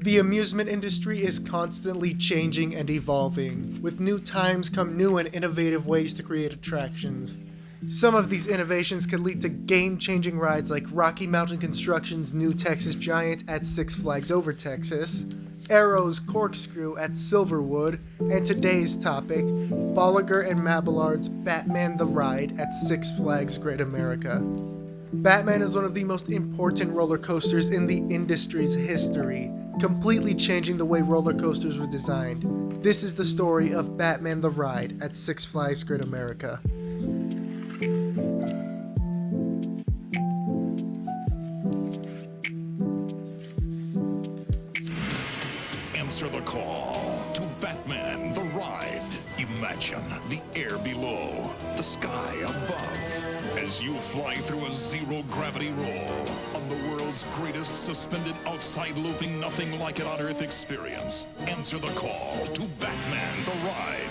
The amusement industry is constantly changing and evolving. With new times come new and innovative ways to create attractions. Some of these innovations could lead to game-changing rides like Rocky Mountain Construction's new Texas Giant at Six Flags Over Texas, Arrow's Corkscrew at Silverwood, and today's topic, Bolligar and Mobilard's Batman the Ride at Six Flags Great America. Batman is one of the most important roller coasters in the industry's history, completely changing the way roller coasters were designed. This is the story of Batman the Ride at Six Flags Great America. Answer the call to Batman the Ride. Imagine the air below, the sky above, as you fly through a zero-gravity roll on the world's greatest suspended outside looping nothing like it on Earth experience. Answer the call to Batman the Ride.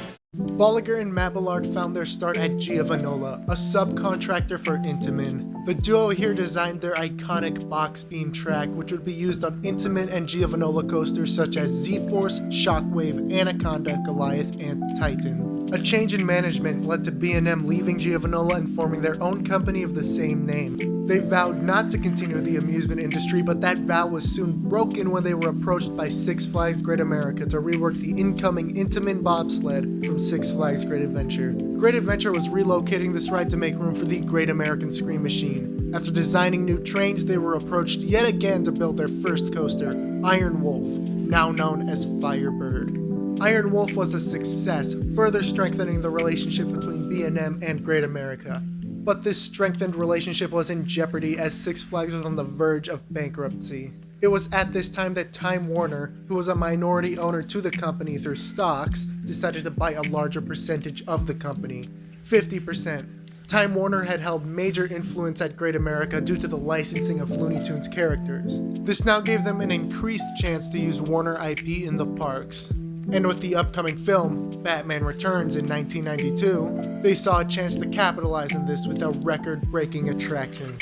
Bolligar and Mobilard found their start at Giovanola, a subcontractor for Intamin. The duo here designed their iconic box beam track, which would be used on Intamin and Giovanola coasters such as Z-Force, Shockwave, Anaconda, Goliath, and Titan. A change in management led to B&M leaving Giovanola and forming their own company of the same name. They vowed not to continue the amusement industry, but that vow was soon broken when they were approached by Six Flags Great America to rework the incoming Intamin bobsled from Six Flags Great Adventure. Great Adventure was relocating this ride to make room for the Great American Scream Machine. After designing new trains, they were approached yet again to build their first coaster, Iron Wolf, now known as Firebird. Iron Wolf was a success, further strengthening the relationship between B&M and Great America. But this strengthened relationship was in jeopardy as Six Flags was on the verge of bankruptcy. It was at this time that Time Warner, who was a minority owner to the company through stocks, decided to buy a larger percentage of the company, 50%. Time Warner had held major influence at Great America due to the licensing of Looney Tunes characters. This now gave them an increased chance to use Warner IP in the parks. And with the upcoming film, Batman Returns in 1992, they saw a chance to capitalize on this with a record-breaking attraction.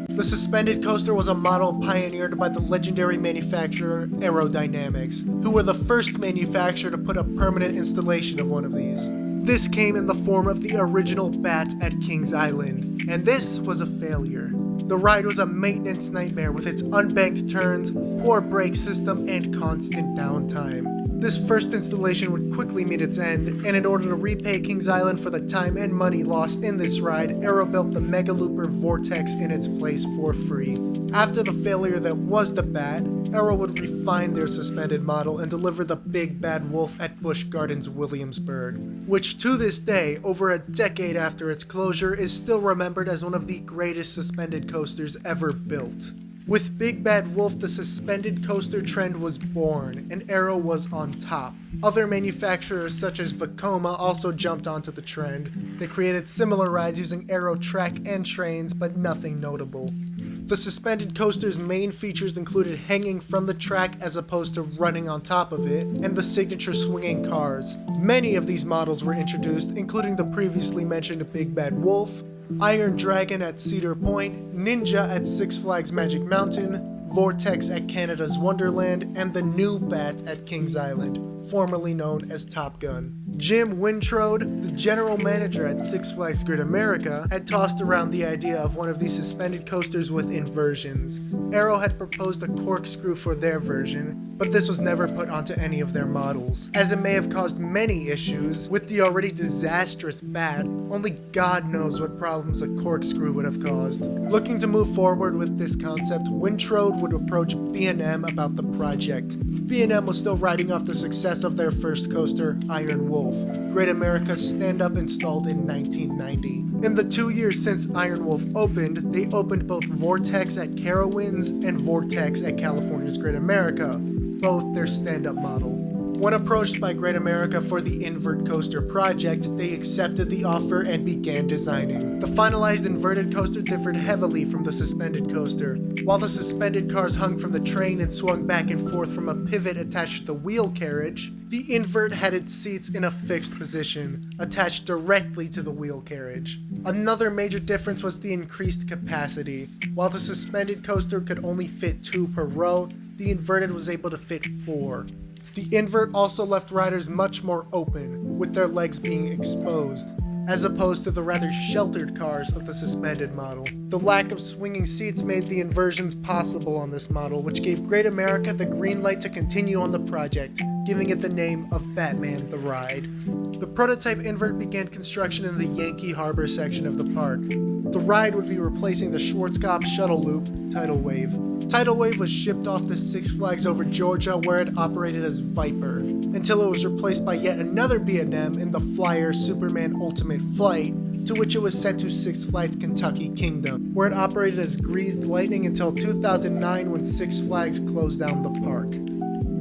The suspended coaster was a model pioneered by the legendary manufacturer Aerodynamics, who were the first manufacturer to put a permanent installation of one of these. This came in the form of the original Bat at Kings Island, and this was a failure. The ride was a maintenance nightmare with its unbanked turns, poor brake system, and constant downtime. This first installation would quickly meet its end, and in order to repay Kings Island for the time and money lost in this ride, Aero built the Mega Looper Vortex in its place for free. After the failure that was the Bat, Aero would refine their suspended model and deliver the Big Bad Wolf at Busch Gardens Williamsburg, which to this day, over a decade after its closure, is still remembered as one of the greatest suspended coasters ever built. With Big Bad Wolf, the suspended coaster trend was born, and Aero was on top. Other manufacturers such as Vekoma also jumped onto the trend. They created similar rides using Aero track and trains, but nothing notable. The suspended coaster's main features included hanging from the track as opposed to running on top of it, and the signature swinging cars. Many of these models were introduced, including the previously mentioned Big Bad Wolf, Iron Dragon at Cedar Point, Ninja at Six Flags Magic Mountain, Vortex at Canada's Wonderland, and the new Bat at Kings Island, formerly known as Top Gun. Jim Wintrode, the general manager at Six Flags Great America, had tossed around the idea of one of these suspended coasters with inversions. Aero had proposed a corkscrew for their version, but this was never put onto any of their models, as it may have caused many issues. With the already disastrous Bat, only God knows what problems a corkscrew would have caused. Looking to move forward with this concept, Wintrode would approach B&M about the project. B&M was still riding off the success of their first coaster, Iron Wolf, Great America's stand-up installed in 1990. In the 2 years since Iron Wolf opened, they opened both Vortex at Carowinds and Vortex at California's Great America, both their stand-up model. When approached by Great America for the invert coaster project, they accepted the offer and began designing. The finalized inverted coaster differed heavily from the suspended coaster. While the suspended cars hung from the train and swung back and forth from a pivot attached to the wheel carriage, the invert had its seats in a fixed position, attached directly to the wheel carriage. Another major difference was the increased capacity. While the suspended coaster could only fit 2 per row, the inverted was able to fit 4. The invert also left riders much more open, with their legs being exposed, as opposed to the rather sheltered cars of the suspended model. The lack of swinging seats made the inversions possible on this model, which gave Great America the green light to continue on the project, giving it the name of Batman the Ride. The prototype invert began construction in the Yankee Harbor section of the park. The ride would be replacing the Schwarzkopf shuttle loop, Tidal Wave. Tidal Wave was shipped off to Six Flags Over Georgia, where it operated as Viper, until it was replaced by yet another B&M in the Flyer Superman Ultimate Flight, to which it was sent to Six Flags Kentucky Kingdom, where it operated as Greased Lightning until 2009 when Six Flags closed down the park.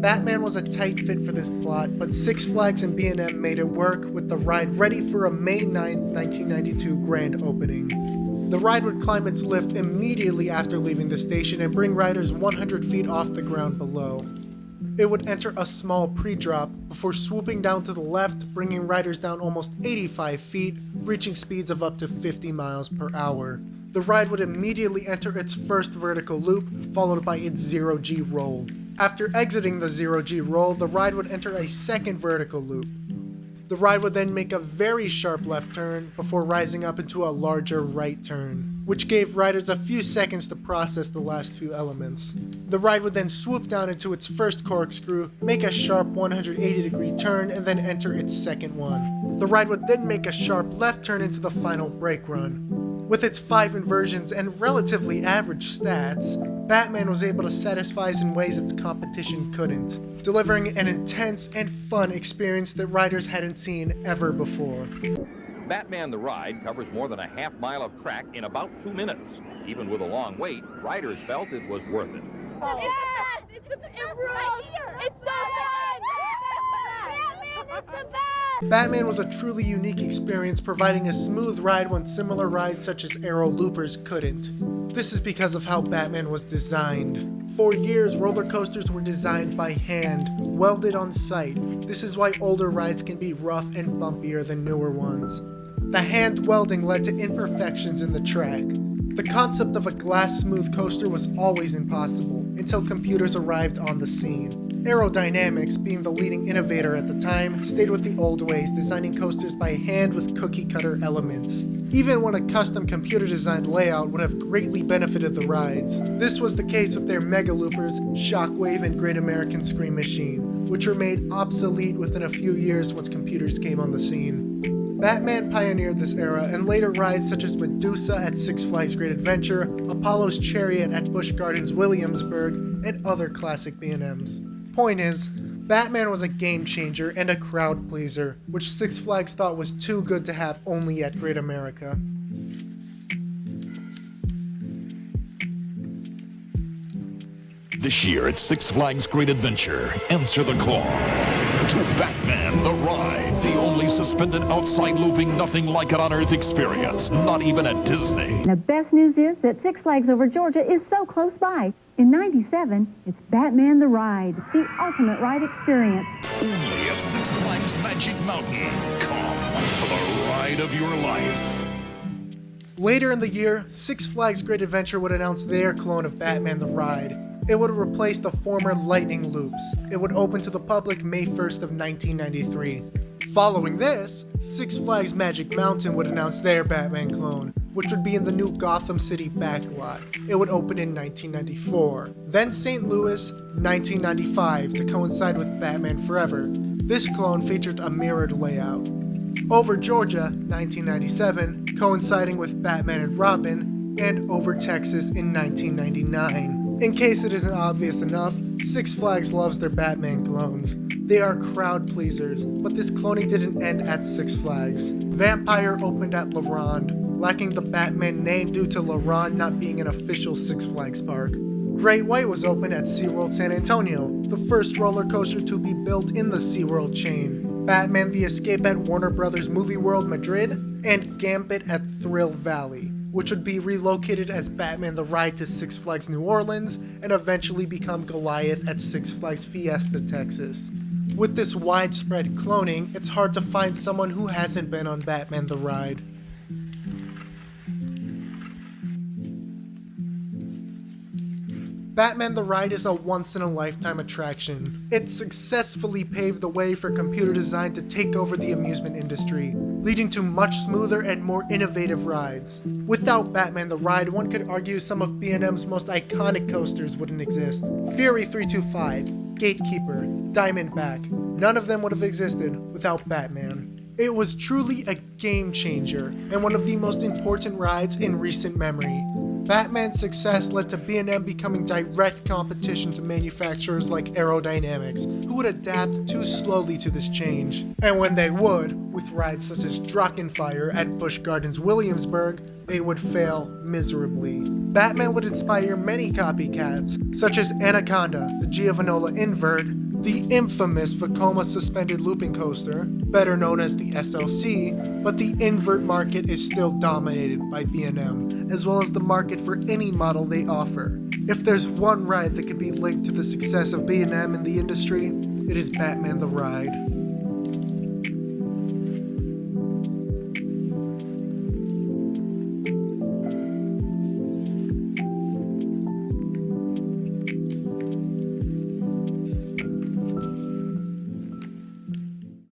Batman was a tight fit for this plot, but Six Flags and B&M made it work, with the ride ready for a May 9, 1992 grand opening. The ride would climb its lift immediately after leaving the station and bring riders 100 feet off the ground below. It would enter a small pre-drop before swooping down to the left, bringing riders down almost 85 feet, reaching speeds of up to 50 miles per hour. The ride would immediately enter its first vertical loop, followed by its zero-G roll. After exiting the zero-G roll, the ride would enter a second vertical loop. The ride would then make a very sharp left turn before rising up into a larger right turn, which gave riders a few seconds to process the last few elements. The ride would then swoop down into its first corkscrew, make a sharp 180-degree turn, and then enter its second one. The ride would then make a sharp left turn into the final brake run. With its 5 inversions and relatively average stats, Batman was able to satisfy us in ways its competition couldn't, delivering an intense and fun experience that riders hadn't seen ever before. Batman the Ride covers more than a half mile of track in about 2 minutes. Even with a long wait, riders felt it was worth it. Oh. Yes! It's the best right here! It's so good! Batman is the best! Batman was a truly unique experience, providing a smooth ride when similar rides such as Aero Loopers couldn't. This is because of how Batman was designed. For years, roller coasters were designed by hand, welded on site. This is why older rides can be rough and bumpier than newer ones. The hand welding led to imperfections in the track. The concept of a glass-smooth coaster was always impossible until computers arrived on the scene. Aerodynamics, being the leading innovator at the time, stayed with the old ways, designing coasters by hand with cookie-cutter elements. Even when a custom computer-designed layout would have greatly benefited the rides. This was the case with their Mega Loopers, Shockwave, and Great American Scream Machine, which were made obsolete within a few years once computers came on the scene. Batman pioneered this era, and later rides such as Medusa at Six Flags Great Adventure, Apollo's Chariot at Busch Gardens Williamsburg, and other classic B&Ms. Point is, Batman was a game changer and a crowd pleaser, which Six Flags thought was too good to have only at Great America. This year at Six Flags Great Adventure, answer the call to Batman the Ride, the only suspended outside looping nothing like it on Earth experience, not even at Disney. The best news is that Six Flags Over Georgia is so close by. In '97, it's Batman the Ride, the ultimate ride experience. Only at Six Flags Magic Mountain. Come for the ride of your life. Later in the year, Six Flags Great Adventure would announce their clone of Batman the Ride. It would replace the former Lightning Loops. It would open to the public May 1st of 1993. Following this, Six Flags Magic Mountain would announce their Batman clone, which would be in the new Gotham City backlot. It would open in 1994. Then St. Louis, 1995, to coincide with Batman Forever. This clone featured a mirrored layout. Over Georgia, 1997, coinciding with Batman and Robin, and Over Texas in 1999. In case it isn't obvious enough, Six Flags loves their Batman clones. They are crowd pleasers, but this cloning didn't end at Six Flags. Vampire opened at La Ronde, lacking the Batman name due to La Ronde not being an official Six Flags park. Great White was opened at SeaWorld San Antonio, the first roller coaster to be built in the SeaWorld chain. Batman the Escape at Warner Brothers Movie World Madrid, and Gambit at Thrill Valley, which would be relocated as Batman the Ride to Six Flags New Orleans and eventually become Goliath at Six Flags Fiesta, Texas. With this widespread cloning, it's hard to find someone who hasn't been on Batman the Ride. Batman the Ride is a once-in-a-lifetime attraction. It successfully paved the way for computer design to take over the amusement industry, leading to much smoother and more innovative rides. Without Batman the Ride, one could argue some of B&M's most iconic coasters wouldn't exist. Fury 325, Gatekeeper, Diamondback, none of them would have existed without Batman. It was truly a game changer, and one of the most important rides in recent memory. Batman's success led to B&M becoming direct competition to manufacturers like Aerodynamics, who would adapt too slowly to this change. And when they would, with rides such as Drachenfire at Busch Gardens Williamsburg, they would fail miserably. Batman would inspire many copycats, such as Anaconda, the Giovanola Invert, the infamous Vekoma suspended looping coaster, better known as the SLC, but the invert market is still dominated by B&M, as well as the market for any model they offer. If there's one ride that can be linked to the success of B&M in the industry, it is Batman the Ride.